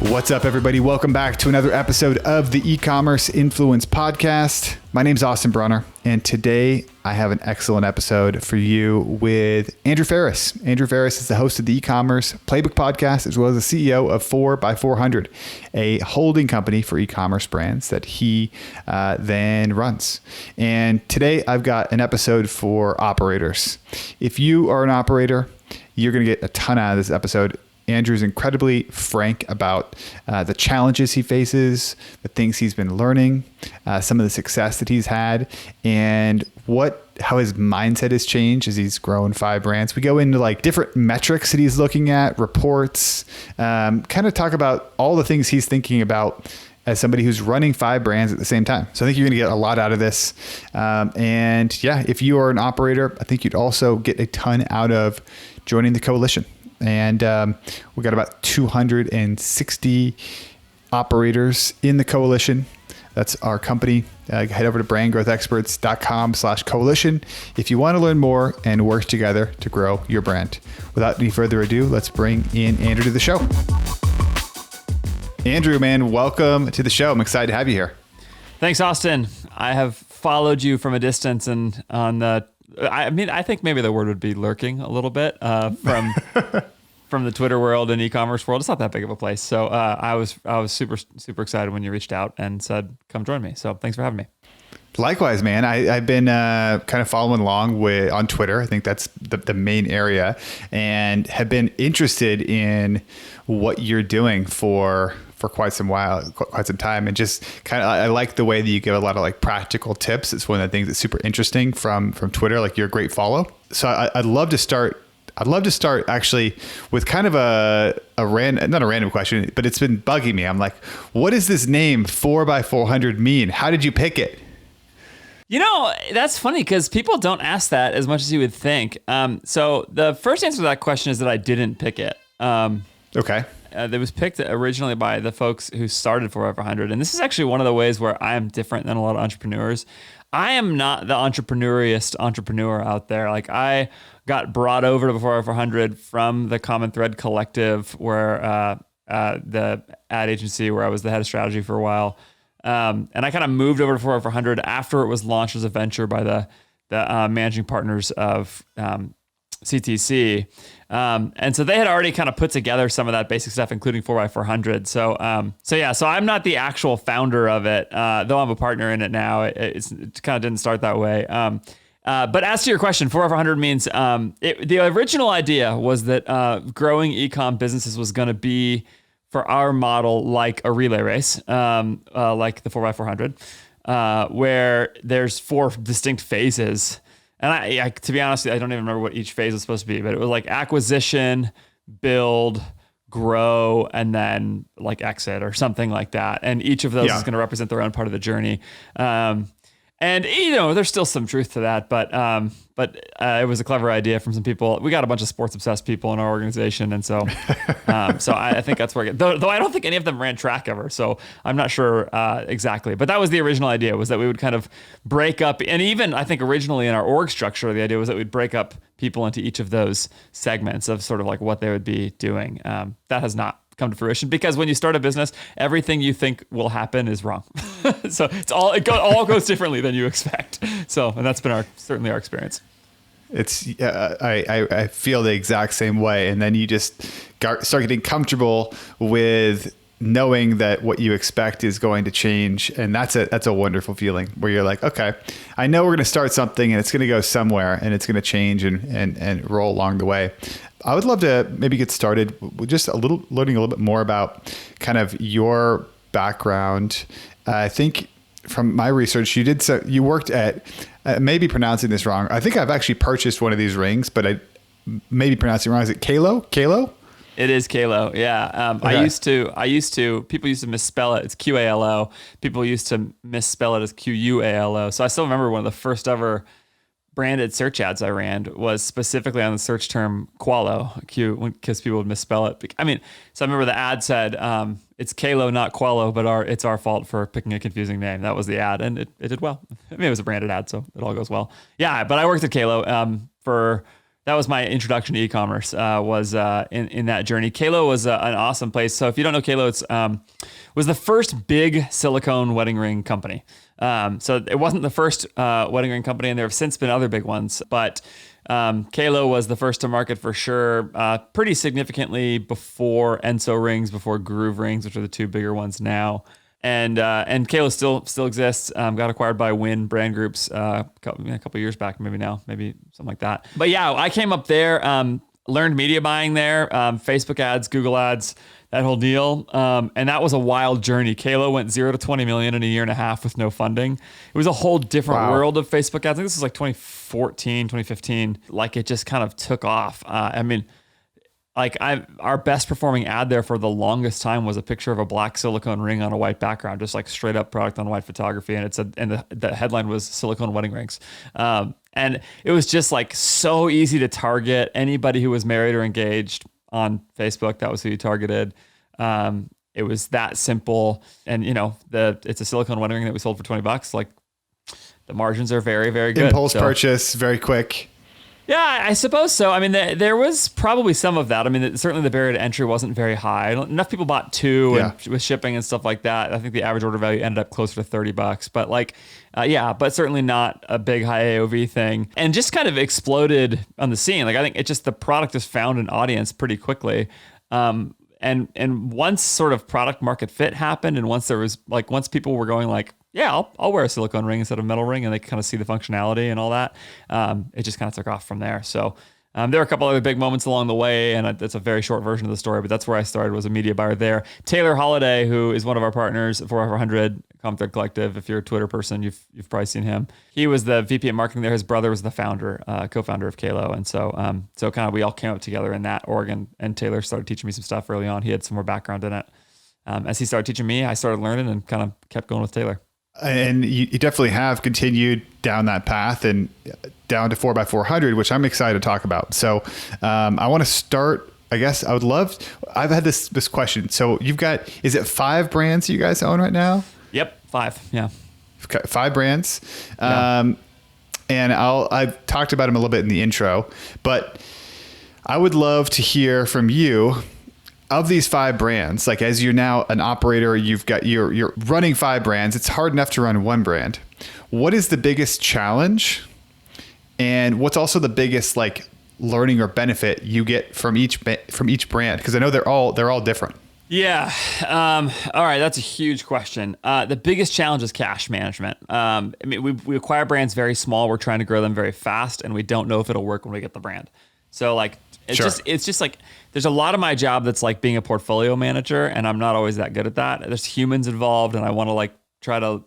What's up, everybody? Welcome back to another episode of the E-commerce Influence Podcast. My name's Austin Brawner, and today I have an excellent episode for you with Andrew Faris. Andrew Faris is the host of the E-commerce Playbook podcast, as well as the CEO of 4x400, a holding company for e-commerce brands that he then runs. And today I've got an episode for operators. If you are an operator, you're going to get a ton out of this episode. Andrew's incredibly frank about the challenges he faces, the things he's been learning, some of the success that he's had, and how his mindset has changed as he's grown 5 brands. We go into like different metrics that he's looking at, reports, kind of talk about all the things he's thinking about as somebody who's running 5 brands at the same time. So I think you're going to get a lot out of this. And yeah, if you are an operator, I think you'd also get a ton out of joining the coalition. And we've got about 260 operators in the coalition. That's our company. Head over to brandgrowthexperts.com/coalition if you want to learn more and work together to grow your brand. Without any further ado, let's bring in Andrew to the show. Andrew, man, welcome to the show. I'm excited to have you here. Thanks, Austin. I have followed you from a distance and on the I think maybe the word would be lurking a little bit from the Twitter world and e-commerce world. It's not that big of a place. So I was super excited when you reached out and said, come join me. So thanks for having me. Likewise, man. I've been kind of following along on Twitter. I think that's the main area, and have been interested in what you're doing for quite some time. And just kind of, I like the way that you give a lot of like practical tips. It's one of the things that's super interesting from Twitter. Like, you're a great follow. So I'd love to start actually with kind of not a random question, but it's been bugging me. I'm like, what does this name 4x400 mean? How did you pick it? You know, that's funny because people don't ask that as much as you would think. So the first answer to that question is that I didn't pick it. Okay. It was picked originally by the folks who started 4x400. And this is actually one of the ways where I am different than a lot of entrepreneurs. I am not the entrepreneuriest entrepreneur out there. Like, I got brought over to 4x400 from the Common Thread Collective, where the ad agency where I was the head of strategy for a while. And I kind of moved over to 4x400 after it was launched as a venture by the managing partners of CTC. And so they had already kind of put together some of that basic stuff, including 4x400. So I'm not the actual founder of it, though I'm a partner in it now. It kind of didn't start that way. But as to your question, 4x400 means, the original idea was that growing e-com businesses was going to be, for our model, like a relay race, like the 4x400, where there's 4 distinct phases. And I, to be honest, I don't even remember what each phase was supposed to be, but it was like acquisition, build, grow, and then like exit or something like that. And each of those is going to represent their own part of the journey. And you know, there's still some truth to that, but it was a clever idea from some people. We got a bunch of sports obsessed people in our organization, and so I think that's where I get. Though I don't think any of them ran track ever, so I'm not sure exactly. But that was the original idea, was that we would kind of break up, and even I think originally in our org structure, the idea was that we'd break up people into each of those segments of sort of like what they would be doing. That has not come to fruition, because when you start a business, everything you think will happen is wrong. So it all goes differently than you expect. So, and that's been certainly our experience. It's I feel the exact same way, and then you just start getting comfortable with knowing that what you expect is going to change, and that's a wonderful feeling where you're like, okay, I know we're going to start something and it's going to go somewhere and it's going to change and roll along the way. I would love to maybe get started with just learning a little bit more about kind of your background. I think from my research, you worked at, maybe pronouncing this wrong. I think I've actually purchased one of these rings, but I may be pronouncing it wrong. Is it Kalo? It is Kalo, yeah. Okay. People used to misspell it. It's Qalo. People used to misspell it as Qualo. So I still remember one of the first ever branded search ads I ran was specifically on the search term Qualo, because people would misspell it. I mean, so I remember the ad said, it's Kalo, not Qualo, but it's our fault for picking a confusing name. That was the ad, and it did well. I mean, it was a branded ad, so it all goes well. Yeah, but I worked at Kalo that was my introduction to e-commerce, was in that journey. Kalo was an awesome place. So if you don't know Kalo, it's was the first big silicone wedding ring company. So it wasn't the first wedding ring company, and there have since been other big ones, but Kalo was the first to market for sure, pretty significantly before Enso rings, before Groove rings, which are the two bigger ones now. And Kalo still exists. Got acquired by Win Brand Groups a couple years back, maybe something like that. But yeah, I came up there, learned media buying there, Facebook ads, Google ads, that whole deal. And that was a wild journey. Kalo went 0 to 20 million in a year and a half with no funding. It was a whole different world of Facebook ads. I think this was like 2014, 2015. Like it just kind of took off. Our best performing ad there for the longest time was a picture of a black silicone ring on a white background, just like straight up product on white photography. And the headline was silicone wedding rings. And it was just like so easy to target anybody who was married or engaged on Facebook. That was who you targeted. It was that simple. And it's a silicone wedding ring that we sold for $20. Like the margins are very, very good. Impulse purchase, very quick. Yeah, I suppose so. I mean, there was probably some of that. I mean, certainly the barrier to entry wasn't very high. Enough people bought two, and with shipping and stuff like that, I think the average order value ended up closer to $30. But but certainly not a big high AOV thing. And just kind of exploded on the scene. Like I think the product just found an audience pretty quickly. And once sort of product market fit happened, and once people were going like, yeah, I'll wear a silicone ring instead of metal ring, and they kind of see the functionality and all that, it just kind of took off from there. So there were a couple other big moments along the way, and that's a very short version of the story, but that's where I started, was a media buyer there. Taylor Holiday, who is one of our partners for over 100 Common Thread Collective. If you're a Twitter person, you've probably seen him. He was the VP of marketing there. His brother was the founder, co-founder of Kalo. And so kind of we all came up together in that org, and Taylor started teaching me some stuff early on. He had some more background in it. As he started teaching me, I started learning and kind of kept going with Taylor. And you definitely have continued down that path and down to 4x400, which I'm excited to talk about. So I want to start, I guess I've had this question. So you've got, is it 5 brands you guys own right now? Yep. 5. Yeah. 5 brands. And I've talked about them a little bit in the intro, but I would love to hear from you. Of these 5 brands, like as you're now an operator, you're running 5 brands. It's hard enough to run one brand. What is the biggest challenge, and what's also the biggest like learning or benefit you get from each brand? Because I know they're all different. Yeah. All right. That's a huge question. The biggest challenge is cash management. I mean, we acquire brands very small. We're trying to grow them very fast, and we don't know if it'll work when we get the brand. So like, it's just like, there's a lot of my job that's like being a portfolio manager, and I'm not always that good at that. There's humans involved, and I want to like try to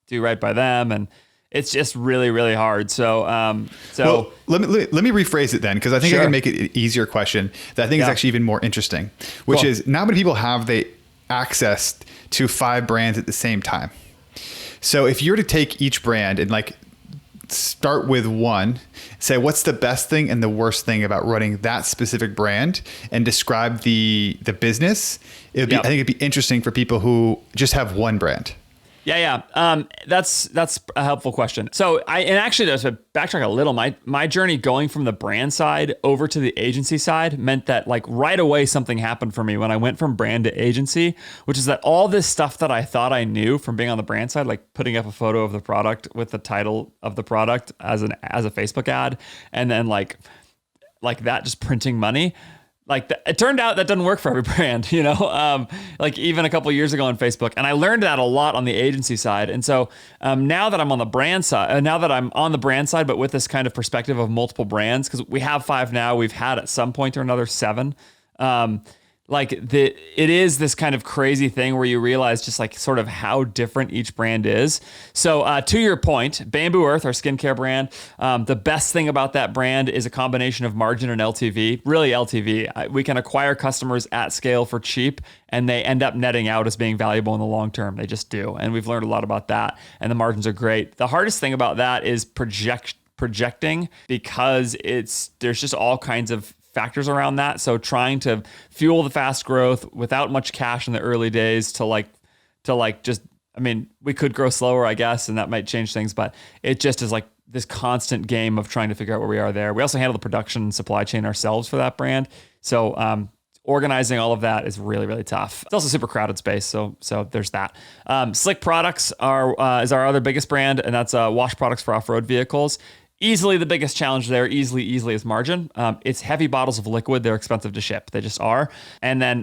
do right by them, and it's just really, really hard. So let me rephrase it then, because I think I can make it an easier question that I think is actually even more interesting, which is, not many people have the access to 5 brands at the same time. So if you were to take each brand and like start with one, say what's the best thing and the worst thing about running that specific brand, and describe the business, I think it'd be interesting for people who just have one brand. Yeah. That's a helpful question. So actually to backtrack a little, my journey going from the brand side over to the agency side meant that like right away something happened for me when I went from brand to agency, which is that all this stuff that I thought I knew from being on the brand side, like putting up a photo of the product with the title of the product as a Facebook ad, and then like that, just printing money. Like it turned out that doesn't work for every brand, like even a couple of years ago on Facebook. And I learned that a lot on the agency side. And so now that I'm on the brand side, but with this kind of perspective of multiple brands, because we have 5 now, we've had at some point or another 7. It is this kind of crazy thing where you realize just like sort of how different each brand is. So to your point, Bamboo Earth, our skincare brand, the best thing about that brand is a combination of margin and LTV, really LTV. We can acquire customers at scale for cheap, and they end up netting out as being valuable in the long term. They just do. And we've learned a lot about that, and the margins are great. The hardest thing about that is projecting, because there's just all kinds of factors around that. So trying to fuel the fast growth without much cash in the early days we could grow slower, I guess, and that might change things, but it just is like this constant game of trying to figure out where we are there. We also handle the production and supply chain ourselves for that brand. So organizing all of that is really, really tough. It's also a super crowded space. So there's that. Slick Products is our other biggest brand, and that's wash products for off-road vehicles. Easily the biggest challenge there, easily is margin. It's heavy bottles of liquid. They're expensive to ship. They just are. And then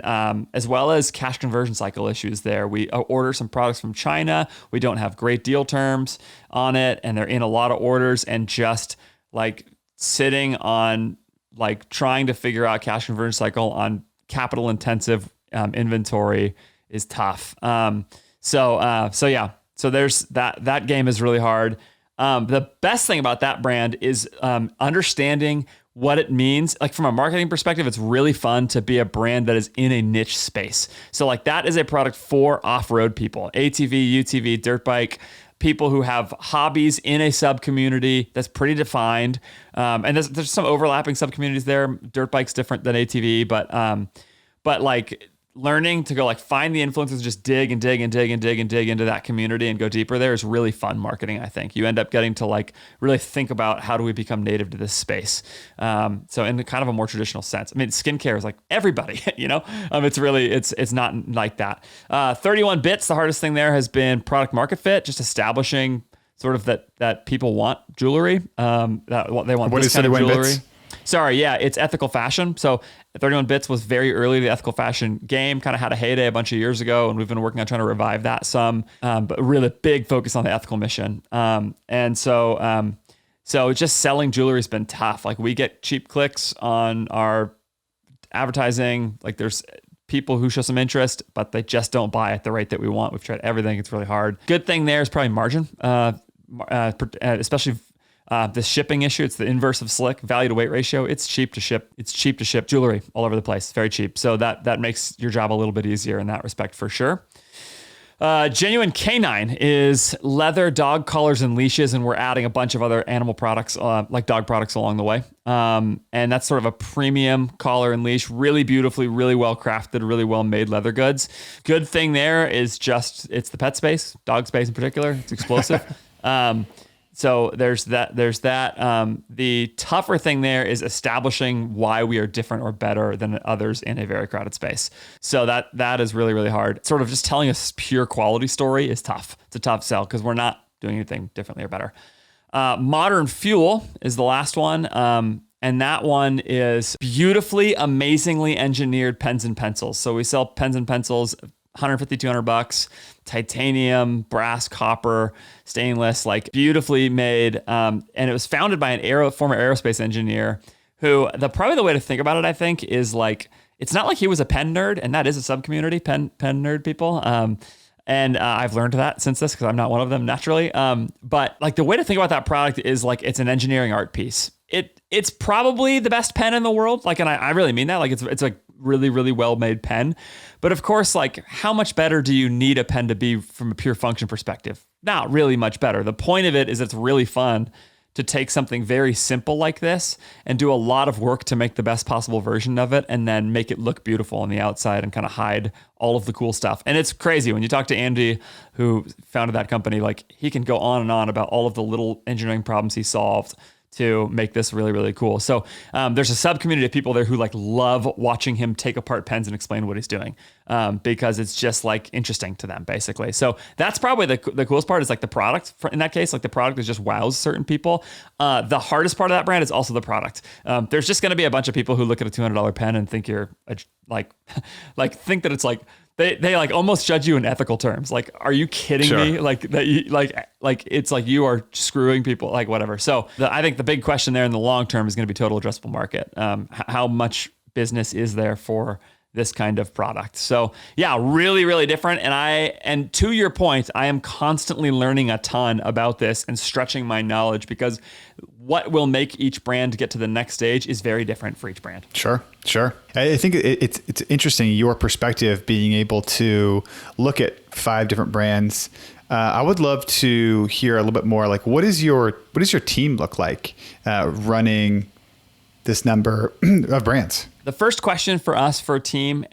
as well as cash conversion cycle issues there. We order some products from China. We don't have great deal terms on it, and they're in a lot of orders, and just like sitting on like trying to figure out cash conversion cycle on capital intensive inventory is tough. So there's that game is really hard. The best thing about that brand is understanding what it means. Like from a marketing perspective, it's really fun to be a brand that is in a niche space. So like that is a product for off-road people, ATV, UTV, dirt bike, people who have hobbies in a sub-community that's pretty defined. And there's some overlapping sub-communities there. Dirt bike's different than ATV, but like learning to go like find the influencers, just dig into that community and go deeper there is really fun marketing. I think you end up getting to like really think about how do we become native to this space. So in kind of a more traditional sense, I mean, skincare is like everybody, it's not like that. 31 bits. The hardest thing there has been product market fit, just establishing sort of that people want jewelry. That they want this kind of jewelry. Bits? Sorry, yeah, it's ethical fashion. So 31 Bits was very early to the ethical fashion game, kind of had a heyday a bunch of years ago, and we've been working on trying to revive that some, but really big focus on the ethical mission. So just selling jewelry has been tough. Like we get cheap clicks on our advertising. Like there's people who show some interest, but they just don't buy at the rate that we want. We've tried everything. It's really hard. Good thing there is probably margin, especially the shipping issue. It's the inverse of Slick, value to weight ratio. It's cheap to ship. It's cheap to ship jewelry all over the place. It's very cheap. So that makes your job a little bit easier in that respect for sure. Genuine Canine is leather, dog collars, and leashes, and we're adding a bunch of other animal products, like dog products along the way. And that's sort of a premium collar and leash, really beautifully, really well crafted, really well made leather goods. Good thing there is just it's the pet space, dog space in particular. It's explosive. So there's that. The tougher thing there is establishing why we are different or better than others in a very crowded space. So that is really, really hard. Sort of just telling a pure quality story is tough. It's a tough sell because we're not doing anything differently or better. Modern Fuel is the last one. And that one is beautifully, amazingly engineered pens and pencils. So we sell pens and pencils, $150, $200, titanium, brass, copper, stainless, like beautifully made. And it was founded by an former aerospace engineer who probably the way to think about it, I think, is like, it's not like he was a pen nerd, and that is a sub-community, pen nerd people. And I've learned that since this because I'm not one of them naturally. But like the way to think about that product is like it's an engineering art piece. It's probably the best pen in the world. Like, and I really mean that. Like it's like really, really well made pen. But of course, like how much better do you need a pen to be from a pure function perspective? Not really much better. The point of it is it's really fun to take something very simple like this and do a lot of work to make the best possible version of it and then make it look beautiful on the outside and kind of hide all of the cool stuff. And it's crazy when you talk to Andy, who founded that company, like he can go on and on about all of the little engineering problems he solved to make this really, really cool. So there's a sub community of people there who like love watching him take apart pens and explain what he's doing because it's just like interesting to them basically. So that's probably the coolest part is like the product. In that case, like the product is just wows certain people. The hardest part of that brand is also the product. There's just going to be a bunch of people who look at a $200 pen and think you're think that it's like, they like almost judge you in ethical terms. Like, are you kidding me? Like that you like it's like you are screwing people, like whatever. So I think the big question there in the long term is going to be total addressable market. How much business is there for this kind of product? So yeah, really, really different. And to your point, I am constantly learning a ton about this and stretching my knowledge because what will make each brand get to the next stage is very different for each brand. Sure. I think it's interesting, your perspective, being able to look at 5 different brands. I would love to hear a little bit more, like what does your team look like running this number of brands? The first question for us, for a team,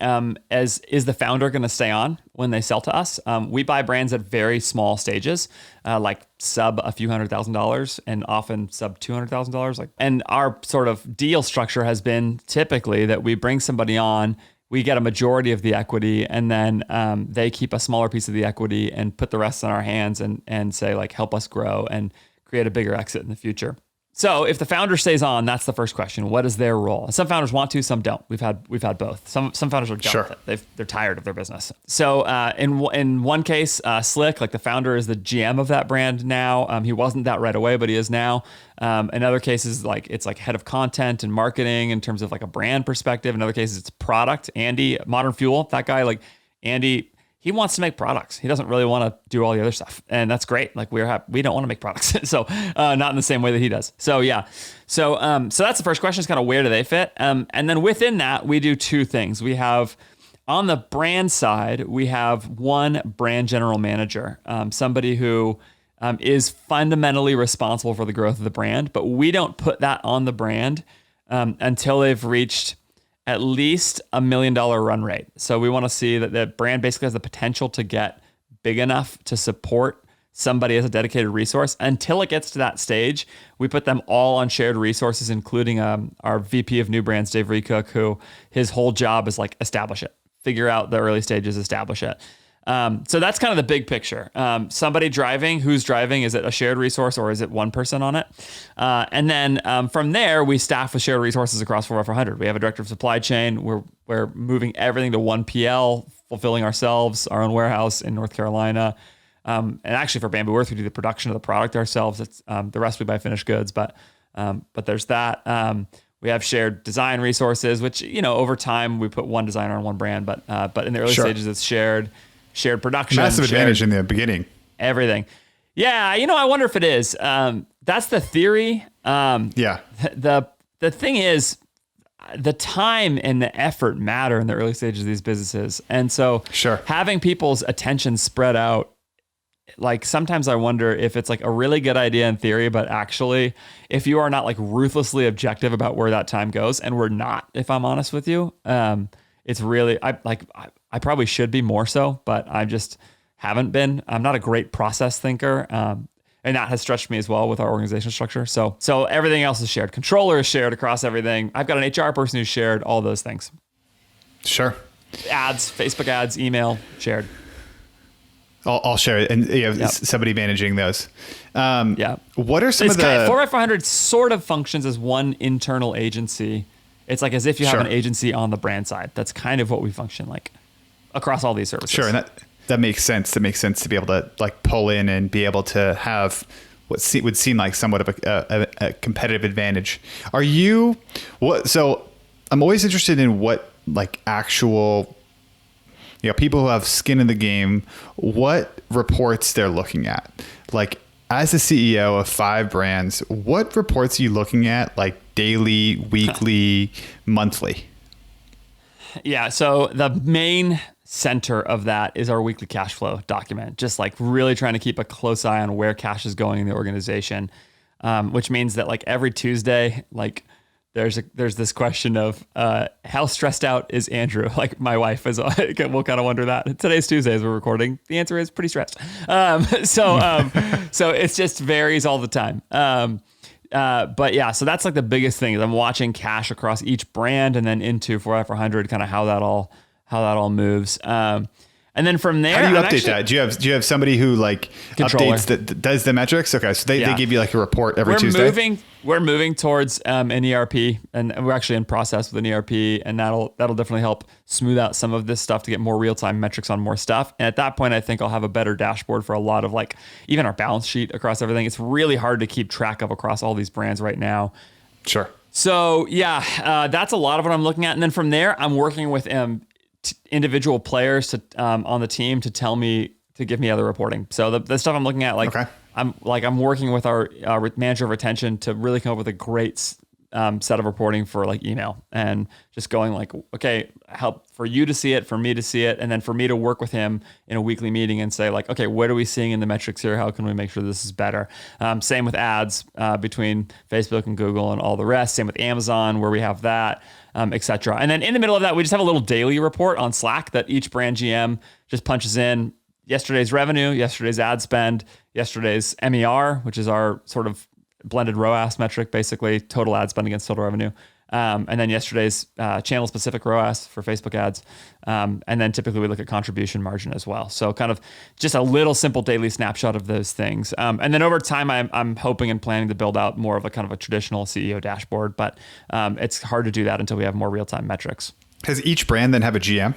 is the founder going to stay on when they sell to us? We buy brands at very small stages, like sub a few $100,000 and often sub $200,000. And our sort of deal structure has been typically that we bring somebody on, we get a majority of the equity, and then they keep a smaller piece of the equity and put the rest in our hands and say, like, help us grow and create a bigger exit in the future. So if the founder stays on, that's the first question. What is their role? Some founders want to, some don't. We've had both. Some founders are done with it. They're tired of their business. So in one case, Slick, like the founder is the GM of that brand now. He wasn't that right away, but he is now. In other cases, like it's like head of content and marketing in terms of like a brand perspective. In other cases, it's product. Andy, Modern Fuel, that guy, like Andy, he wants to make products. He doesn't really want to do all the other stuff. And that's great. Like we don't want to make products. So not in the same way that he does. So yeah. So that's the first question, is kind of where do they fit? And then within that, we do two things. We have, on the brand side, we have one brand general manager, somebody who is fundamentally responsible for the growth of the brand, but we don't put that on the brand until they've reached at least $1 million run rate. So we want to see that the brand basically has the potential to get big enough to support somebody as a dedicated resource. Until it gets to that stage, we put them all on shared resources, including our VP of new brands, Dave Recook, who his whole job is like establish it, figure out the early stages, establish it. So that's kind of the big picture. Somebody driving, who's driving? Is it a shared resource or is it one person on it? And then from there, we staff with shared resources across 4x400. We have a director of supply chain. We're moving everything to 1PL, fulfilling ourselves, our own warehouse in North Carolina. And actually for Bamboo Earth, we do the production of the product ourselves. It's the rest we buy finished goods, but there's that. We have shared design resources, which, over time we put one designer on one brand, but in the early stages, it's shared production. Massive advantage in the beginning. Everything. Yeah. I wonder if it is. That's the theory. Yeah. The thing is, the time and the effort matter in the early stages of these businesses. And so having people's attention spread out, like sometimes I wonder if it's like a really good idea in theory, but actually if you are not like ruthlessly objective about where that time goes, and we're not, if I'm honest with you, it's really, I probably should be more so, but I just haven't been. I'm not a great process thinker. And that has stretched me as well with our organizational structure. So everything else is shared. Controller is shared across everything. I've got an HR person who's shared, all those things. Sure. Ads, Facebook ads, email, shared. I'll share it. And somebody managing those. What are some it's of the... 4x400 sort of functions as one internal agency. It's like as if you have an agency on the brand side. That's kind of what we function like across all these services. Sure. And that makes sense. That makes sense to be able to like pull in and be able to have what would seem like somewhat of a competitive advantage. So I'm always interested in what like actual, people who have skin in the game, what reports they're looking at. Like as the CEO of 5 brands, what reports are you looking at, like daily, weekly, monthly? Yeah. So the main center of that is our weekly cash flow document, just like really trying to keep a close eye on where cash is going in the organization, which means that like every Tuesday, like there's this question of how stressed out is Andrew? Like my wife is, we'll kind of wonder that. Today's Tuesday as we're recording. The answer is pretty stressed. So it just varies all the time. But yeah, so that's like the biggest thing is I'm watching cash across each brand and then into 4x400, kind of how that all moves. And then from there, how do you update that? Do you have somebody who like controller. updates that does the metrics? Okay, so they give you like a report every Tuesday. We're moving towards an ERP, and we're actually in process with an ERP, and that'll definitely help smooth out some of this stuff to get more real time metrics on more stuff. And at that point, I think I'll have a better dashboard for a lot of like even our balance sheet across everything. It's really hard to keep track of across all these brands right now. Sure. So yeah, that's a lot of what I'm looking at, and then from there, I'm working with individual players to on the team to give me other reporting. So the stuff I'm looking at, I'm working with our manager of retention to really come up with a great set of reporting for like email, and just going like, okay, help for you to see it, for me to see it, and then for me to work with him in a weekly meeting and say like, okay, what are we seeing in the metrics here? How can we make sure this is better? Same with ads between Facebook and Google and all the rest. Same with Amazon, where we have that, et cetera. And then in the middle of that, we just have a little daily report on Slack that each brand GM just punches in yesterday's revenue, yesterday's ad spend, yesterday's MER, which is our sort of blended ROAS metric, basically total ad spend against total revenue. And then yesterday's channel specific ROAS for Facebook ads. And then typically we look at contribution margin as well. So kind of just a little simple daily snapshot of those things. And then over time, I'm hoping and planning to build out more of a kind of a traditional CEO dashboard, but it's hard to do that until we have more real-time metrics. Does each brand then have a GM?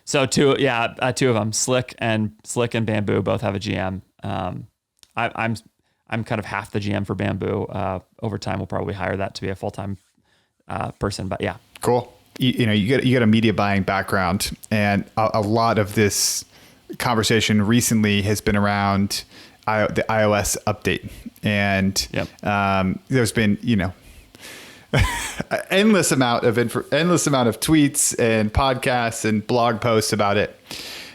So two of them, Slick and Bamboo, both have a GM. I'm kind of half the GM for Bamboo. Over time, we'll probably hire that to be a full-time person. But yeah, cool. You get a media buying background, and a lot of this conversation recently has been around the iOS update, and there's been endless amount of tweets and podcasts and blog posts about it.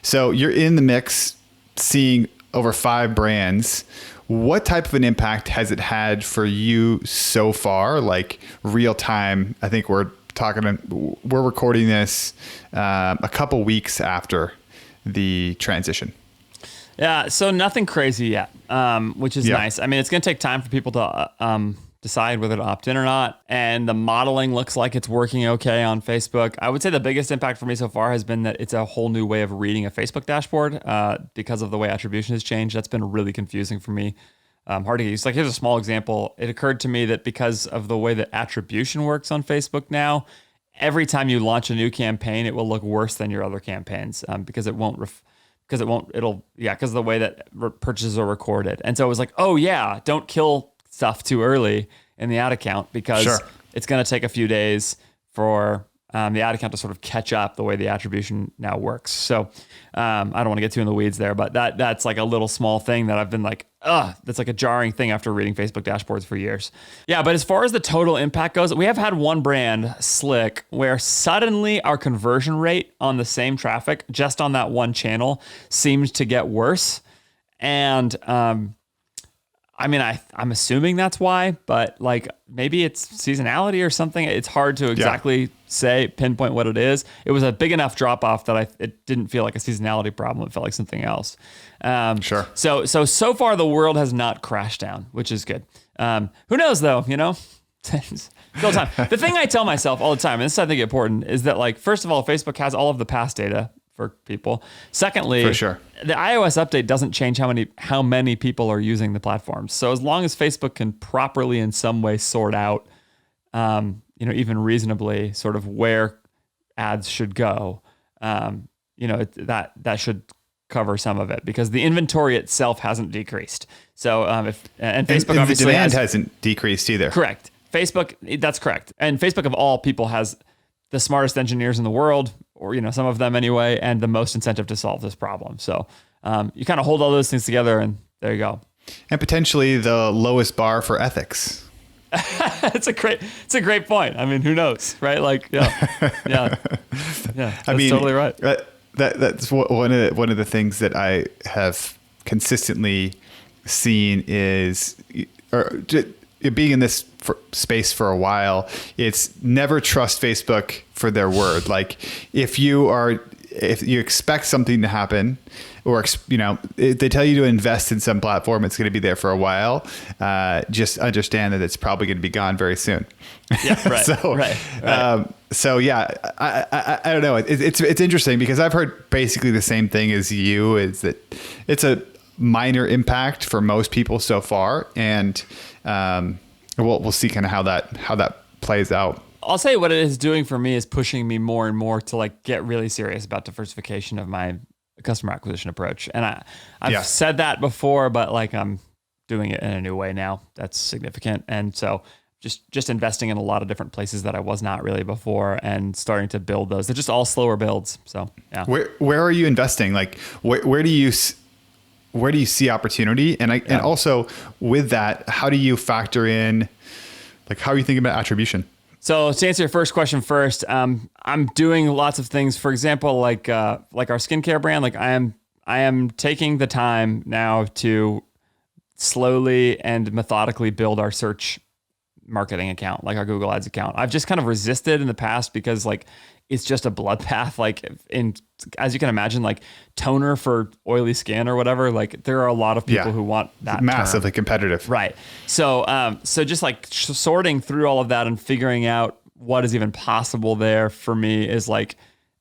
So you're in the mix, seeing over 5 brands. What type of an impact has it had for you so far? Like real time, I think we're recording this a couple weeks after the transition. Yeah, so nothing crazy yet, which is nice. I mean, it's going to take time for people to decide whether to opt in or not. And the modeling looks like it's working okay on Facebook. I would say the biggest impact for me so far has been that it's a whole new way of reading a Facebook dashboard because of the way attribution has changed. That's been really confusing for me. Hard to get used. Like, here's a small example. It occurred to me that because of the way that attribution works on Facebook now, every time you launch a new campaign, it will look worse than your other campaigns because of the way that purchases are recorded. And so it was like, oh yeah, don't kill stuff too early in the ad account because it's going to take a few days for the ad account to sort of catch up the way the attribution now works. So I don't want to get too in the weeds there, but that's like a little small thing that I've been like, that's like a jarring thing after reading Facebook dashboards for years. Yeah, but as far as the total impact goes, we have had one brand, Slick, where suddenly our conversion rate on the same traffic, just on that one channel, seemed to get worse. And I mean, I'm assuming that's why, but like maybe it's seasonality or something. It's hard to exactly pinpoint what it is. It was a big enough drop off that it didn't feel like a seasonality problem. It felt like something else. Sure. So far the world has not crashed down, which is good. Who knows though, Still time. The thing I tell myself all the time, and this is I think important, is that like, first of all, Facebook has all of the past data for people. Secondly, for sure, the iOS update doesn't change how many people are using the platforms. So as long as Facebook can properly in some way sort out, even reasonably sort of where ads should go, that should cover some of it because the inventory itself hasn't decreased. So Facebook obviously the demand hasn't decreased either. Correct. Facebook, that's correct. And Facebook of all people has the smartest engineers in the world, or some of them anyway, and the most incentive to solve this problem. So you kind of hold all those things together, and there you go. And potentially the lowest bar for ethics. It's a great point. I mean, who knows, right? Like, yeah. That's totally right. That's one of the things that I have consistently seen is, being in this space for a while, it's never trust Facebook for their word. Like if you expect something to happen, or if they tell you to invest in some platform, it's going to be there for a while. Just understand that it's probably going to be gone very soon. Yeah, right. right. So yeah, I don't know. It's interesting because I've heard basically the same thing as you. Is that it's a minor impact for most people so far, and we'll see kind of how that plays out. I'll say what it is doing for me is pushing me more and more to like get really serious about diversification of my customer acquisition approach. And I've said that before, but like I'm doing it in a new way now. That's significant. And so just investing in a lot of different places that I was not really before and starting to build those. They're just all slower builds. So yeah. Where are you investing? Like where do you see opportunity? And also with that, how do you factor in Like, how are you thinking about attribution? So to answer your first question first, I'm doing lots of things. For example, like our skincare brand, like I am taking the time now to slowly and methodically build our search marketing account, like our Google Ads account. I've just kind of resisted in the past because like it's just a bloodbath. Like as you can imagine, like toner for oily skin or whatever, like there are a lot of people who want that massively term. competitive. Right. So just like sorting through all of that and figuring out what is even possible there for me is like,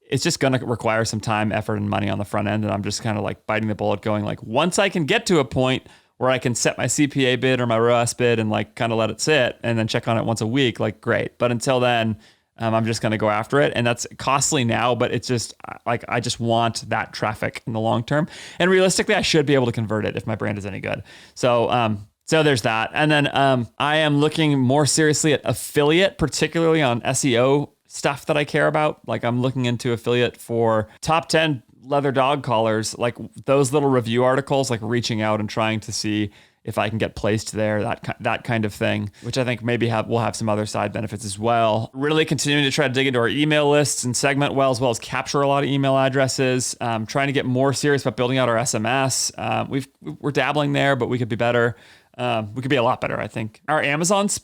it's just going to require some time, effort, and money on the front end. And I'm just kind of like biting the bullet going like, once I can get to a point where I can set my CPA bid or my ROAS bid and like kind of let it sit and then check on it once a week, like great. But until then, I'm just going to go after it. And that's costly now, but it's just like, I just want that traffic in the long term. And realistically, I should be able to convert it if my brand is any good. So there's that. And then I am looking more seriously at affiliate, particularly on SEO stuff that I care about. Like I'm looking into affiliate for top 10 leather dog collars, like those little review articles, like reaching out and trying to see if I can get placed there, that kind of thing, which I think maybe we'll have some other side benefits as well. Really continuing to try to dig into our email lists and segment well as capture a lot of email addresses. Trying to get more serious about building out our SMS. We're dabbling there, but we could be better. We could be a lot better, I think. Our Amazon's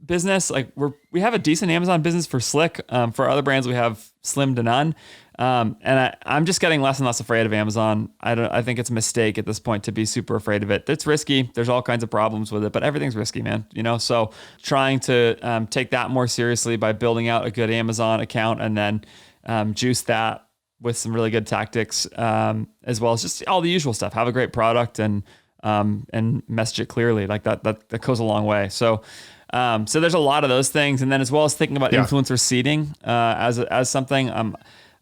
business, like we have a decent Amazon business for Slick. For other brands, we have slim to none. And I'm just getting less and less afraid of Amazon. I think it's a mistake at this point to be super afraid of it. It's risky. There's all kinds of problems with it, but everything's risky, man. So trying to take that more seriously by building out a good Amazon account and then juice that with some really good tactics, as well as just all the usual stuff. Have a great product and message it clearly. Like that goes a long way. So there's a lot of those things, and then as well as thinking about influencer seeding as something.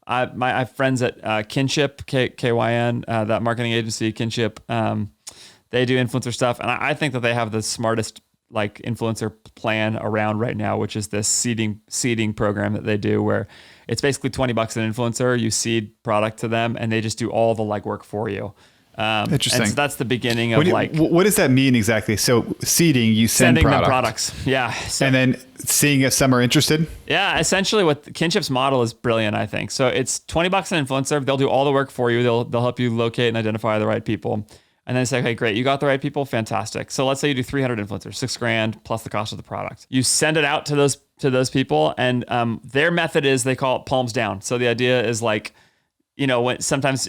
I have friends at Kinship, KYN, that marketing agency, Kinship. They do influencer stuff, and I think that they have the smartest like influencer plan around right now, which is this seeding program that they do, where it's basically $20 an influencer. You seed product to them, and they just do all the legwork for you. Interesting. And so that's the beginning of what does that mean exactly? So seeding, you sending them products. Yeah. And then seeing if some are interested. Yeah. Essentially what Kinship's model is brilliant, I think. So it's $20 an influencer. They'll do all the work for you. They'll help you locate and identify the right people. And then say, okay, great. You got the right people. Fantastic. So let's say you do 300 influencers, $6,000 plus the cost of the product. You send it out to those people, and their method is they call it palms down. So the idea is like, when sometimes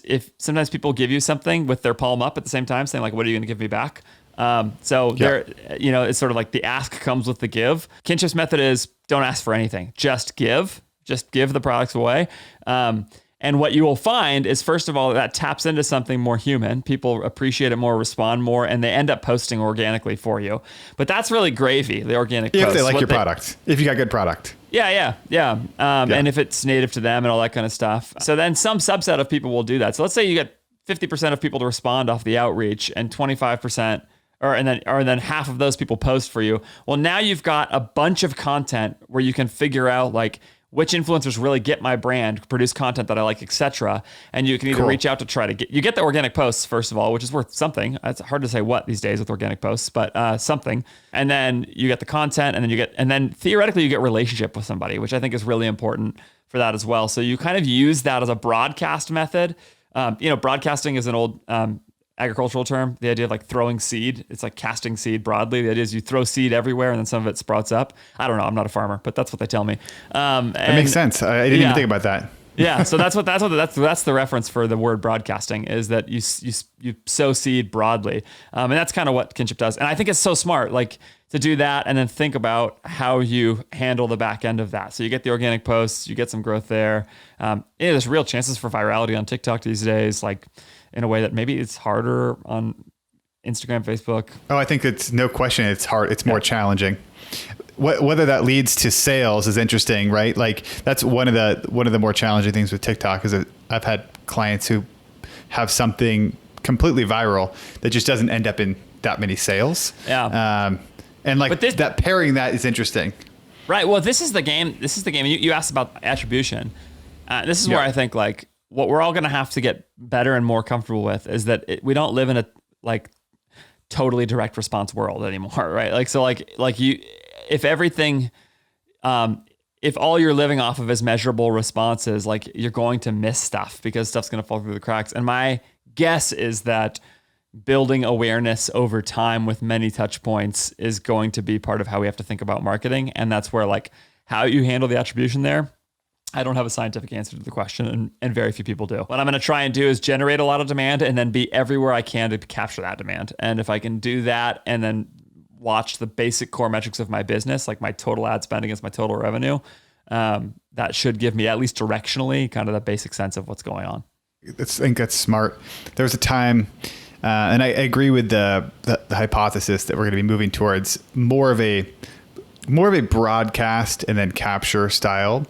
people give you something with their palm up at the same time, saying like, what are you going to give me back? They're, it's sort of like the ask comes with the give. Kinship's method is don't ask for anything, just give the products away. And what you will find is, first of all, that taps into something more human. People appreciate it more, respond more, and they end up posting organically for you. But that's really gravy, the organic posts. If they like your product, if you got good product. Yeah. And if it's native to them and all that kind of stuff. So then some subset of people will do that. So let's say you get 50% of people to respond off the outreach and 25%, and then half of those people post for you. Well, now you've got a bunch of content where you can figure out like which influencers really get my brand, produce content that I like, etc. And you can either reach out to try to get the organic posts, first of all, which is worth something. It's hard to say what these days with organic posts, but something. And then you get the content, and then theoretically you get relationship with somebody, which I think is really important for that as well. So you kind of use that as a broadcast method. Broadcasting is an old agricultural term. The idea of like throwing seed, it's like casting seed broadly. The idea is you throw seed everywhere and then some of it sprouts up. I don't know. I'm not a farmer, but that's what they tell me. That makes sense. I didn't even think about that. Yeah. So that's the reference for the word broadcasting, is that you sow seed broadly. And that's kind of what Kinship does. And I think it's so smart, like to do that and then think about how you handle the back end of that. So you get the organic posts, you get some growth there. There's real chances for virality on TikTok these days, like in a way that maybe it's harder on Instagram, Facebook. Oh, I think it's no question. It's hard. It's more challenging. Whether that leads to sales is interesting, right? Like that's one of the more challenging things with TikTok is that I've had clients who have something completely viral that just doesn't end up in that many sales. Yeah. And like that pairing that is interesting. Right. Well, this is the game. You asked about attribution. This is where I think like what we're all going to have to get better and more comfortable with is that we don't live in a like totally direct response world anymore, right? Like, so like you, if everything, if all you're living off of is measurable responses, like you're going to miss stuff because stuff's going to fall through the cracks. And my guess is that building awareness over time with many touch points is going to be part of how we have to think about marketing. And that's where like how you handle the attribution there, I don't have a scientific answer to the question, and very few people do. What I'm going to try and do is generate a lot of demand and then be everywhere I can to capture that demand. And if I can do that and then watch the basic core metrics of my business, like my total ad spend against my total revenue, that should give me at least directionally kind of the basic sense of what's going on. I think that's smart. There was a time, and I agree with the hypothesis that we're going to be moving towards more of a broadcast and then capture style.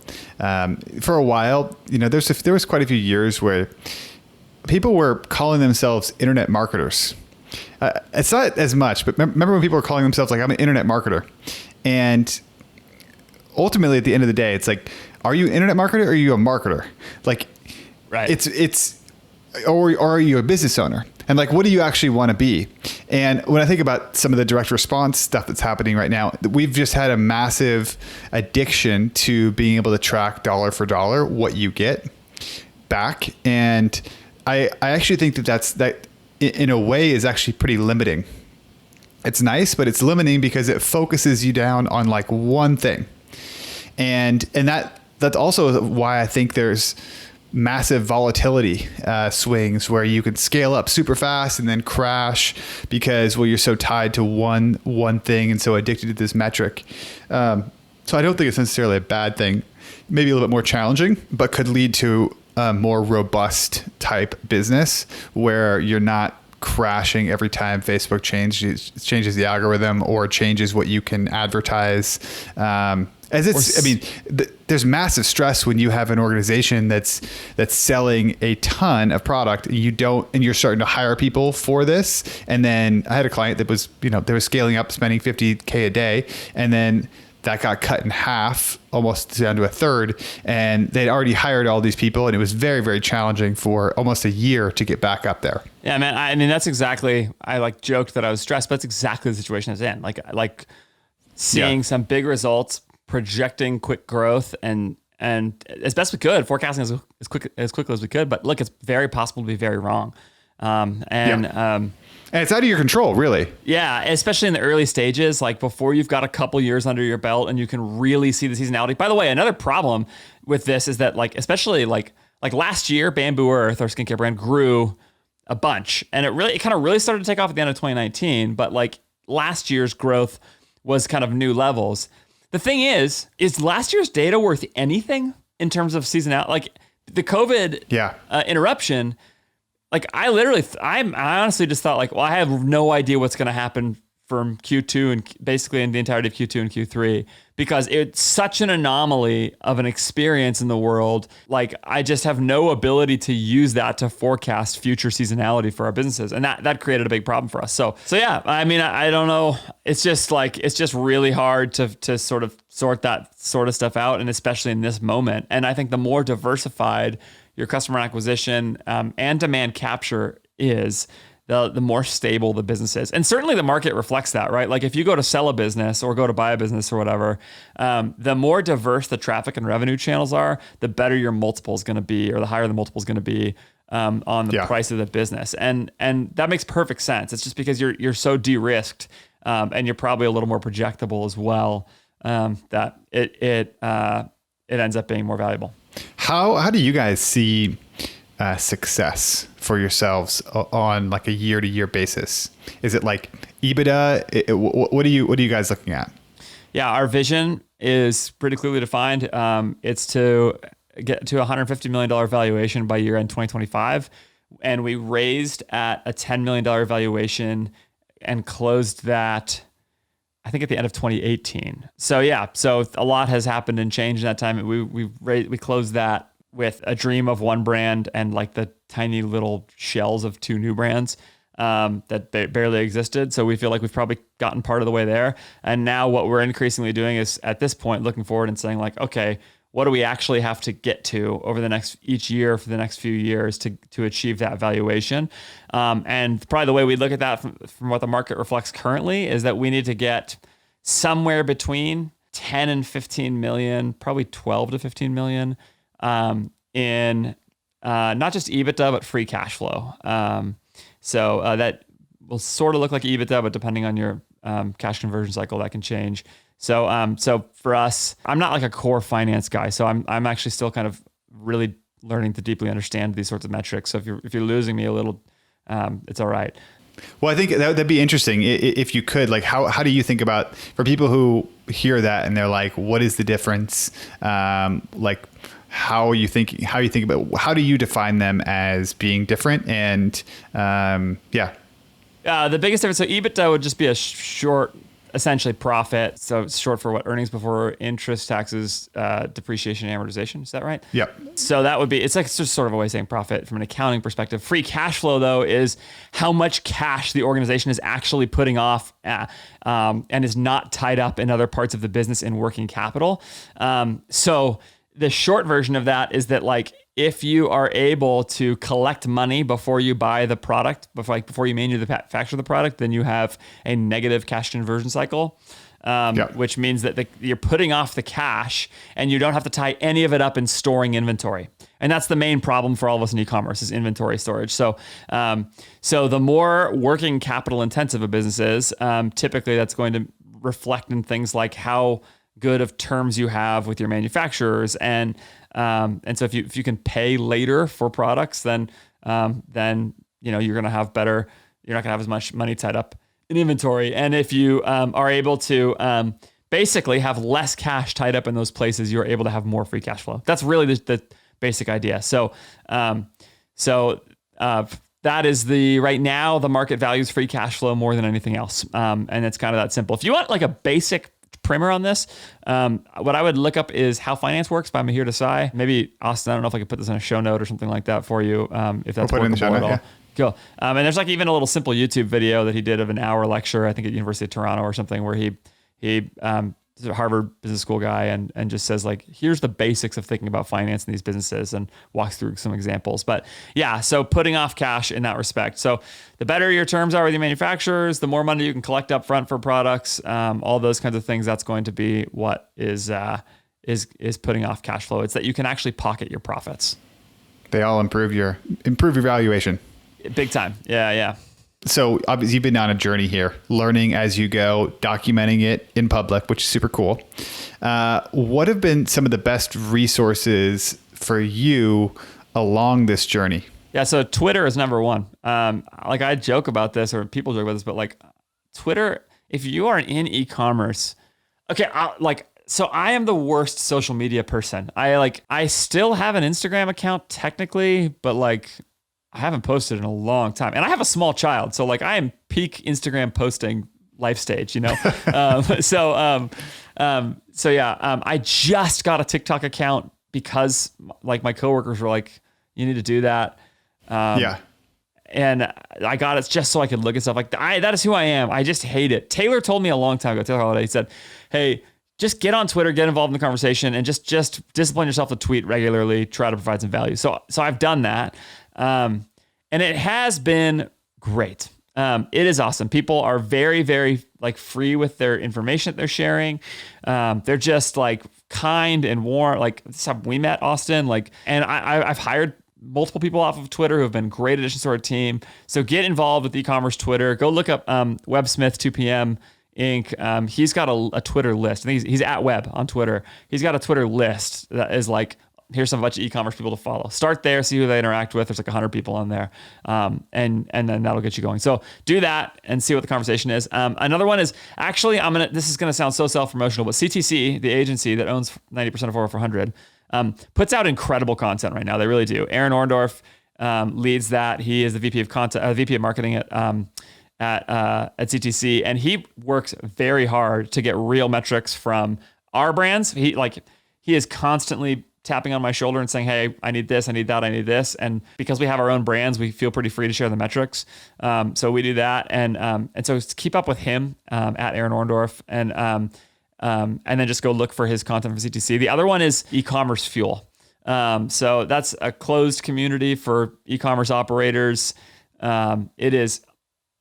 For a while, there was quite a few years where people were calling themselves internet marketers. It's not as much, but remember when people were calling themselves like, I'm an internet marketer. And ultimately at the end of the day, it's like, are you an internet marketer or are you a marketer? Like, right. Or are you a business owner? And like, what do you actually want to be? And when I think about some of the direct response stuff that's happening right now, we've just had a massive addiction to being able to track dollar for dollar what you get back. And I actually think that in a way is actually pretty limiting. It's nice, but it's limiting because it focuses you down on like one thing. And that's also why I think there's massive volatility swings where you can scale up super fast and then crash because, well, you're so tied to one thing and so addicted to this metric. So I don't think it's necessarily a bad thing. Maybe a little bit more challenging, but could lead to a more robust type business where you're not crashing every time Facebook changes the algorithm or changes what you can advertise. There's massive stress when you have an organization that's selling a ton of product and you're starting to hire people for this. And then I had a client that was, they were scaling up, spending $50K a day, and then that got cut in half, almost down to a third. And they'd already hired all these people, and it was very, very challenging for almost a year to get back up there. Yeah, man. I mean, that's exactly, I like joked that I was stressed, but that's exactly the situation I was in. Like seeing some big results, projecting quick growth, and as best we could, forecasting as quickly as we could. But look, it's very possible to be very wrong. And it's out of your control, really. Yeah, especially in the early stages, like before you've got a couple years under your belt and you can really see the seasonality. By the way, another problem with this is that especially like last year, Bamboo Earth, our skincare brand, grew a bunch. And it kind of really started to take off at the end of 2019. But like last year's growth was kind of new levels. The thing is last year's data worth anything in terms of seasonality? Like the COVID interruption, like I honestly just thought like, well, I have no idea what's going to happen from Q2 and basically in the entirety of Q2 and Q3 because it's such an anomaly of an experience in the world. Like I just have no ability to use that to forecast future seasonality for our businesses. And that created a big problem for us. So yeah, I mean, I don't know. It's just really hard to sort of sort that sort of stuff out. And especially in this moment. And I think the more diversified your customer acquisition and demand capture is, the more stable the business is. And certainly the market reflects that, right? Like if you go to sell a business or go to buy a business or whatever, the more diverse the traffic and revenue channels are, the better your multiple is going to be, or the higher the multiple is going to be on the price of the business. And that makes perfect sense. It's just because you're so de-risked and you're probably a little more projectable as well, that it ends up being more valuable. How do you guys see success for yourselves on like a year-to-year basis? Is it like EBITDA? What are you guys looking at? Yeah, our vision is pretty clearly defined. It's to get to a $150 million valuation by year end 2025. And we raised at a $10 million valuation and closed that, I think, at the end of 2018. So yeah, so a lot has happened and changed in that time. We closed that with a dream of one brand and like the tiny little shells of two new brands that barely existed. So we feel like we've probably gotten part of the way there. And now what we're increasingly doing is at this point, looking forward and saying like, okay, what do we actually have to get to over each year for the next few years to achieve that valuation? And probably the way we look at that from what the market reflects currently is that we need to get somewhere between 10 and 15 million, probably 12 to 15 million in not just EBITDA, but free cash flow. So that will sort of look like EBITDA, but depending on your cash conversion cycle, that can change. So for us, I'm not like a core finance guy. So I'm actually still kind of really learning to deeply understand these sorts of metrics. So if you're losing me a little, it's all right. Well, I think that'd be interesting if you could, like, how do you think about, for people who hear that and they're like, what is the difference? Like, how do you think about, how do you define them as being different? And the biggest difference, so EBITDA would just be a short, essentially profit. So it's short for what? Earnings before interest, taxes, depreciation, and amortization. Is that right? Yep. So that would be, it's like, it's just sort of a way of saying profit from an accounting perspective. Free cash flow, though, is how much cash the organization is actually putting off and is not tied up in other parts of the business in working capital. So the short version of that is that, like, if you are able to collect money before you buy the product, before you manufacture the product, then you have a negative cash conversion cycle, which means that you're putting off the cash and you don't have to tie any of it up in storing inventory. And that's the main problem for all of us in e-commerce, is inventory storage. So the more working capital intensive a business is, typically that's going to reflect in things like how good of terms you have with your manufacturers, and so if you can pay later for products, then you're going to have better. You're not going to have as much money tied up in inventory, and if you are able to basically have less cash tied up in those places, you're able to have more free cash flow. That's really the basic idea. So that is right now the market values free cash flow more than anything else, and it's kind of that simple. If you want like a basic primer on this, what I would look up is How Finance Works by Mahir Desai. Maybe Austin, I don't know if I could put this in a show note or something like that for you, if that's workable at all. Yeah. Cool. And there's like even a little simple YouTube video that he did of an hour lecture, I think at University of Toronto or something, where he he's a Harvard business school guy and just says, like, here's the basics of thinking about finance in these businesses, and walks through some examples. But yeah, so putting off cash in that respect. So the better your terms are with your manufacturers, the more money you can collect up front for products, all those kinds of things, that's going to be what is putting off cash flow. It's that you can actually pocket your profits. They all improve your valuation. Big time. Yeah. So obviously you've been on a journey here, learning as you go, documenting it in public, which is super cool. What have been some of the best resources for you along this journey? Yeah, so Twitter is number one. Like, I joke about this, or people joke about this, but like Twitter, if you are in e-commerce, okay, so I am the worst social media person. I still have an Instagram account technically, but like, I haven't posted in a long time, and I have a small child, so like I am peak Instagram posting life stage, So yeah, I just got a TikTok account because like my coworkers were like, "You need to do that." And I got it just so I could look at stuff like that. That is who I am. I just hate it. Taylor told me a long time ago. Taylor Holiday, he said, "Hey, just get on Twitter, get involved in the conversation, and just discipline yourself to tweet regularly. Try to provide some value." So I've done that. And it has been great. It is awesome. People are very, very like free with their information that they're sharing. They're just like kind and warm. Like, this is how we met, Austin. Like, and I've hired multiple people off of Twitter who have been great additions to our team. So get involved with e-commerce Twitter. Go look up Websmith 2PM Inc. He's got a Twitter list. I think he's at Web on Twitter. He's got a Twitter list that is like, here's a bunch of e-commerce people to follow. Start there, see who they interact with. There's like 100 people on there. And then that'll get you going. So do that and see what the conversation is. Another one is actually, this is going to sound so self-promotional, but CTC, the agency that owns 90% of Over 400, puts out incredible content right now. They really do. Aaron Orndorff leads that. He is the VP of content, VP of marketing at CTC, and he works very hard to get real metrics from our brands. He is constantly tapping on my shoulder and saying, "Hey, I need this, I need that, I need this." And because we have our own brands, we feel pretty free to share the metrics. So we do that. And so keep up with him at Aaron Orndorff, and then just go look for his content from CTC. The other one is e-commerce Fuel. So that's a closed community for e-commerce operators. It is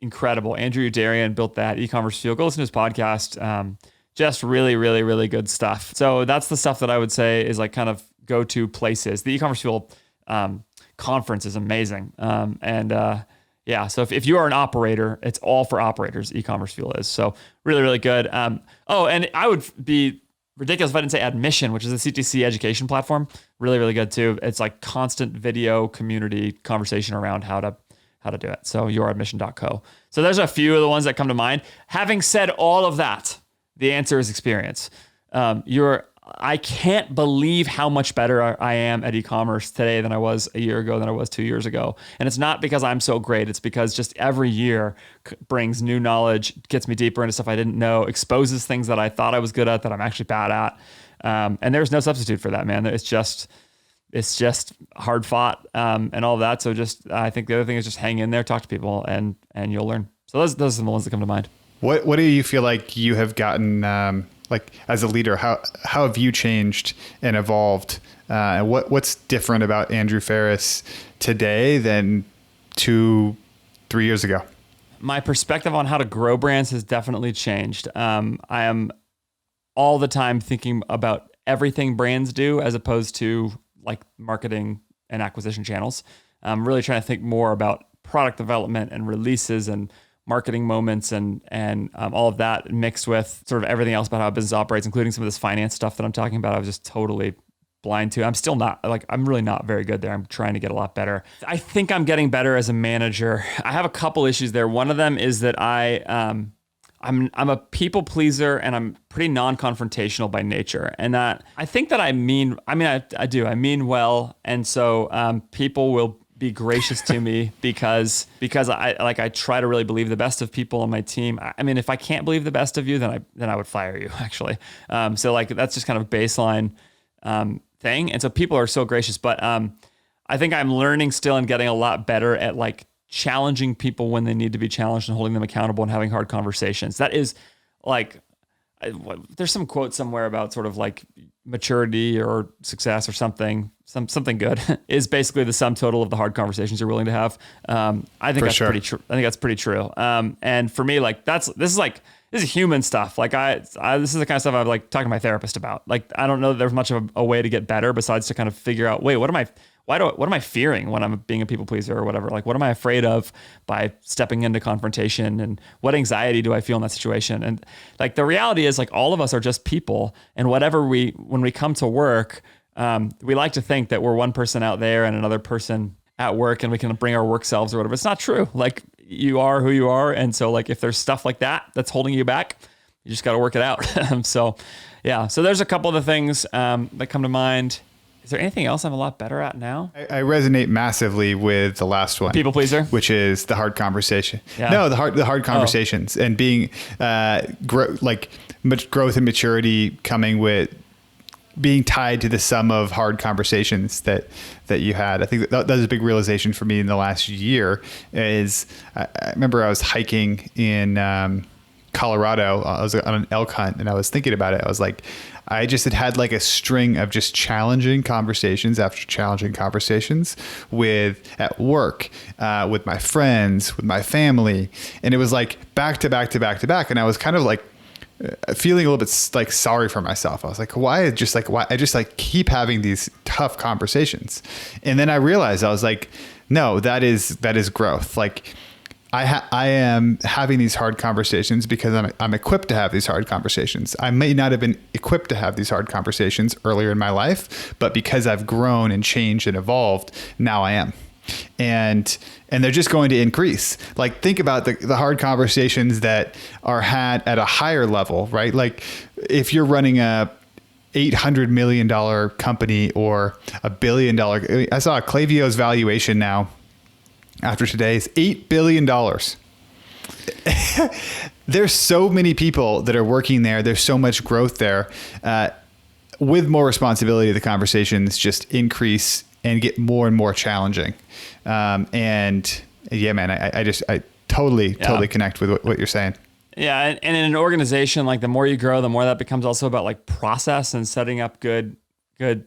incredible. Andrew Darian built that, e-commerce Fuel. Go listen to his podcast. just really, really, really good stuff. So that's the stuff that I would say is like kind of go-to places. The e-commerce fuel conference is amazing. Yeah, so if you are an operator, it's all for operators, e-commerce fuel is. So really, really good. And I would be ridiculous if I didn't say Admission, which is a CTC education platform. Really, really good too. It's like constant video community conversation around how to do it. So youradmission.co. So there's a few of the ones that come to mind. Having said all of that, the answer is experience. I can't believe how much better I am at e-commerce today than I was a year ago, than I was 2 years ago. And it's not because I'm so great. It's because just every year brings new knowledge, gets me deeper into stuff I didn't know, exposes things that I thought I was good at that I'm actually bad at. And there's no substitute for that, man. It's just hard fought and all of that. So I think the other thing is just hang in there, talk to people, and you'll learn. So those are the ones that come to mind. What do you feel like you have gotten, like as a leader, how have you changed and evolved? What's different about Andrew Faris today than 2-3 years ago? My perspective on how to grow brands has definitely changed. I am all the time thinking about everything brands do as opposed to like marketing and acquisition channels. I'm really trying to think more about product development and releases and marketing moments and all of that mixed with sort of everything else about how a business operates, including some of this finance stuff that I'm talking about. I was just totally blind to. I'm really not very good there. I'm trying to get a lot better. I think I'm getting better as a manager. I have a couple issues there. One of them is that I'm a people pleaser and I'm pretty non-confrontational by nature. And that I think that I mean well. And so people will be gracious to me because I try to really believe the best of people on my team. I mean, if I can't believe the best of you, then I would fire you actually. So like that's just kind of a baseline thing. And so people are so gracious, but I think I'm learning still and getting a lot better at like challenging people when they need to be challenged and holding them accountable and having hard conversations. That is like, there's some quote somewhere about sort of like maturity or success or something good is basically the sum total of the hard conversations you're willing to have. I think that's pretty true. I think that's pretty true. And for me, like this is human stuff. Like this is the kind of stuff I've like talking to my therapist about. Like, I don't know that there's much of a way to get better besides to kind of figure out, wait, what am I fearing when I'm being a people pleaser or whatever? Like, what am I afraid of by stepping into confrontation, and what anxiety do I feel in that situation? And like, the reality is like all of us are just people, and when we come to work, we like to think that we're one person out there and another person at work and we can bring our work selves or whatever. It's not true. Like, you are who you are. And so like, if there's stuff like that's holding you back, you just got to work it out. So yeah. So there's a couple of the things that come to mind. Is there anything else I'm a lot better at now? I resonate massively with the last one. People pleaser? Which is the hard conversation. Yeah. No, the hard conversations and being growth and maturity coming with being tied to the sum of hard conversations that you had. I think that was a big realization for me in the last year. Is I remember I was hiking in Colorado. I was on an elk hunt and I was thinking about it. I was like, I just had like a string of just challenging conversations after challenging conversations at work, with my friends, with my family. And it was like back to back to back to back. And I was kind of like feeling a little bit like sorry for myself. I was like, why I just like keep having these tough conversations. And then I realized I was like, no, that is growth. Like, I am having these hard conversations because I'm equipped to have these hard conversations. I may not have been equipped to have these hard conversations earlier in my life, but because I've grown and changed and evolved, now I am. And they're just going to increase. Like, think about the hard conversations that are had at a higher level, right? Like, if you're running a $800 million company or $1 billion, I saw Klaviyo's valuation now after today is $8 billion. There's so many people that are working there. There's so much growth there. With more responsibility, the conversations just increase and get more and more challenging. And yeah, man, I totally connect with what you're saying. Yeah. And in an organization, like, the more you grow, the more that becomes also about like process and setting up good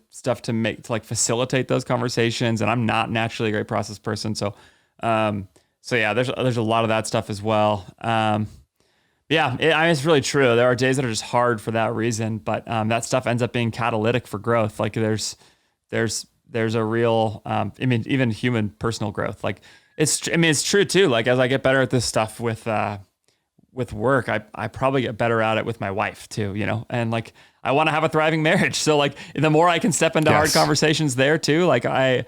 stuff to like facilitate those conversations. And I'm not naturally a great process person. So yeah, there's a lot of that stuff as well. Yeah, I mean, it's really true. There are days that are just hard for that reason, but that stuff ends up being catalytic for growth. Like there's a real, I mean, even human personal growth. Like it's true too. Like as I get better at this stuff with work, I probably get better at it with my wife too, and like I want to have a thriving marriage. So like the more I can step into hard conversations there too, like that's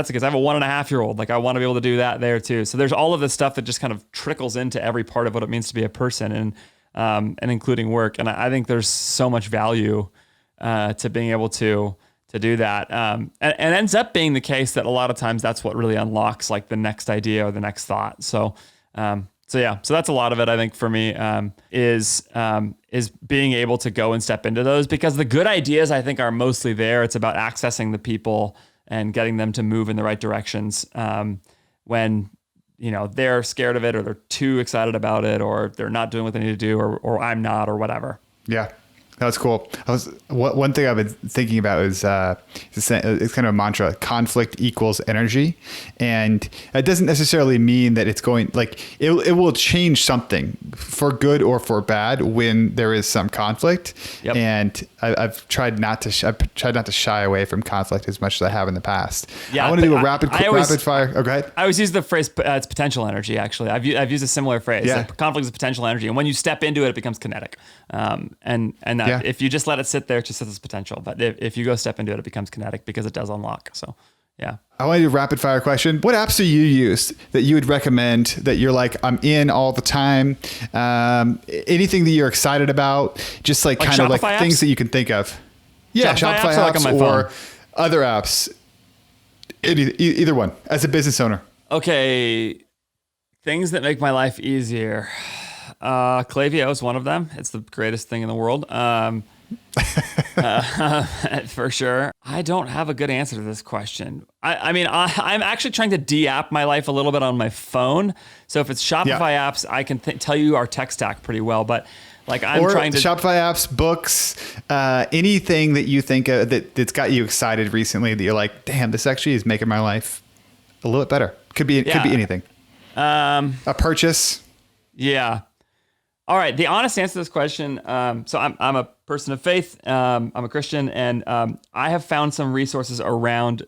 because I have a 1.5-year-old. Like I want to be able to do that there too. So there's all of this stuff that just kind of trickles into every part of what it means to be a person, and including work. And I think there's so much value to being able to do that. And ends up being the case that a lot of times that's what really unlocks like the next idea or the next thought. So that's a lot of it. I think for me is being able to go and step into those, because the good ideas I think are mostly there. It's about accessing the people and getting them to move in the right directions when they're scared of it, or they're too excited about it, or they're not doing what they need to do, or I'm not, or whatever. Yeah. That's cool. One thing I've been thinking about is it's kind of a mantra: conflict equals energy, and it doesn't necessarily mean that it's going like it will change something for good or for bad when there is some conflict. Yep. And I've tried not to shy away from conflict as much as I have in the past. Yeah, I want to do a rapid fire. Oh, go ahead. I always use the phrase it's potential energy. Actually, I've used a similar phrase. Yeah. Like, conflict is potential energy, and when you step into it, it becomes kinetic. If you just let it sit there, it just sits as potential. But if you go step into it, it becomes kinetic because it does unlock. So, yeah. I want to do a rapid fire question. What apps do you use that you would recommend that you're like, I'm in all the time? Anything that you're excited about? Just like kind of like apps? Things that you can think of. Yeah, Shopify apps like on my or phone? Other apps. Either one as a business owner. Okay. Things that make my life easier. Klaviyo is one of them. It's the greatest thing in the world. For sure. I don't have a good answer to this question. I'm actually trying to de-app my life a little bit on my phone. So if it's Shopify apps, I can tell you our tech stack pretty well, but like trying to Shopify apps, books, anything that you think that's got you excited recently that you're like, damn, this actually is making my life a little bit better. Could be anything. A purchase. Yeah. All right. The honest answer to this question. So I'm a person of faith. I'm a Christian, and I have found some resources around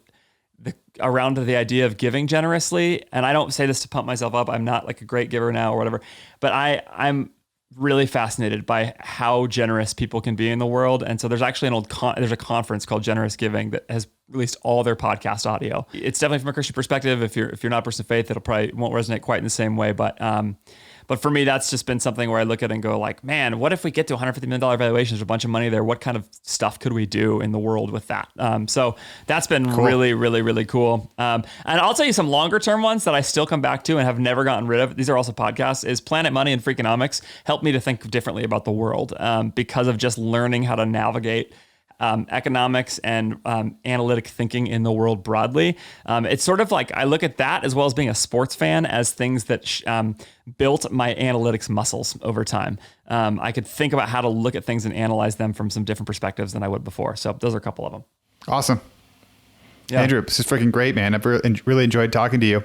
the idea of giving generously. And I don't say this to pump myself up. I'm not like a great giver now or whatever, but I'm really fascinated by how generous people can be in the world. And so there's actually there's a conference called Generous Giving that has released all their podcast audio. It's definitely from a Christian perspective. If you're not a person of faith, it'll probably won't resonate quite in the same way. But for me, that's just been something where I look at it and go like, man, what if we get to $150 million valuations, a bunch of money there? What kind of stuff could we do in the world with that? So that's been really, really, really cool. And I'll tell you some longer term ones that I still come back to and have never gotten rid of. These are also podcasts. Is Planet Money and Freakonomics helped me to think differently about the world because of just learning how to navigate economics and analytic thinking in the world broadly. It's sort of like I look at that as well as being a sports fan as things that built my analytics muscles over time. I could think about how to look at things and analyze them from some different perspectives than I would before. So those are a couple of them. Awesome. Yeah. Andrew, this is freaking great, man. I've really enjoyed talking to you.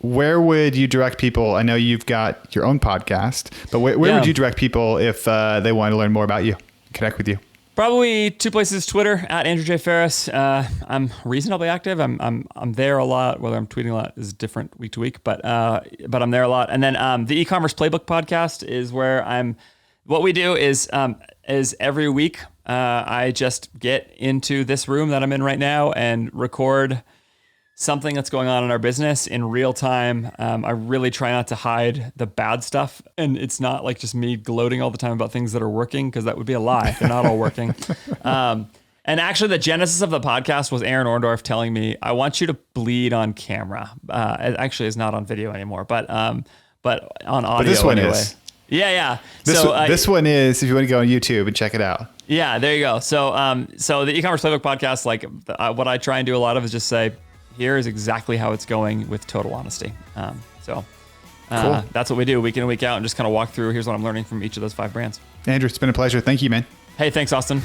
Where would you direct people? I know you've got your own podcast, but where would you direct people if they want to learn more about you? Connect with you? Probably two places: Twitter at Andrew J. Faris. I'm reasonably active. I'm there a lot. Whether I'm tweeting a lot is different week to week, but I'm there a lot. And then the Ecommerce Playbook podcast is where I'm. What we do is every week I just get into this room that I'm in right now and record something that's going on in our business in real time. I really try not to hide the bad stuff. And it's not like just me gloating all the time about things that are working, because that would be a lie. They're not all working. And actually the genesis of the podcast was Aaron Orndorff telling me, I want you to bleed on camera. It actually is not on video anymore, but on audio. But this one anyway. Is. Yeah. This one is, if you want to go on YouTube and check it out. Yeah, there you go. So the e-commerce playbook podcast, like what I try and do a lot of is just say, here is exactly how it's going with total honesty. Cool. That's what we do week in and week out, and just kind of walk through, here's what I'm learning from each of those 5 brands. Andrew, it's been a pleasure. Thank you, man. Hey, thanks, Austin.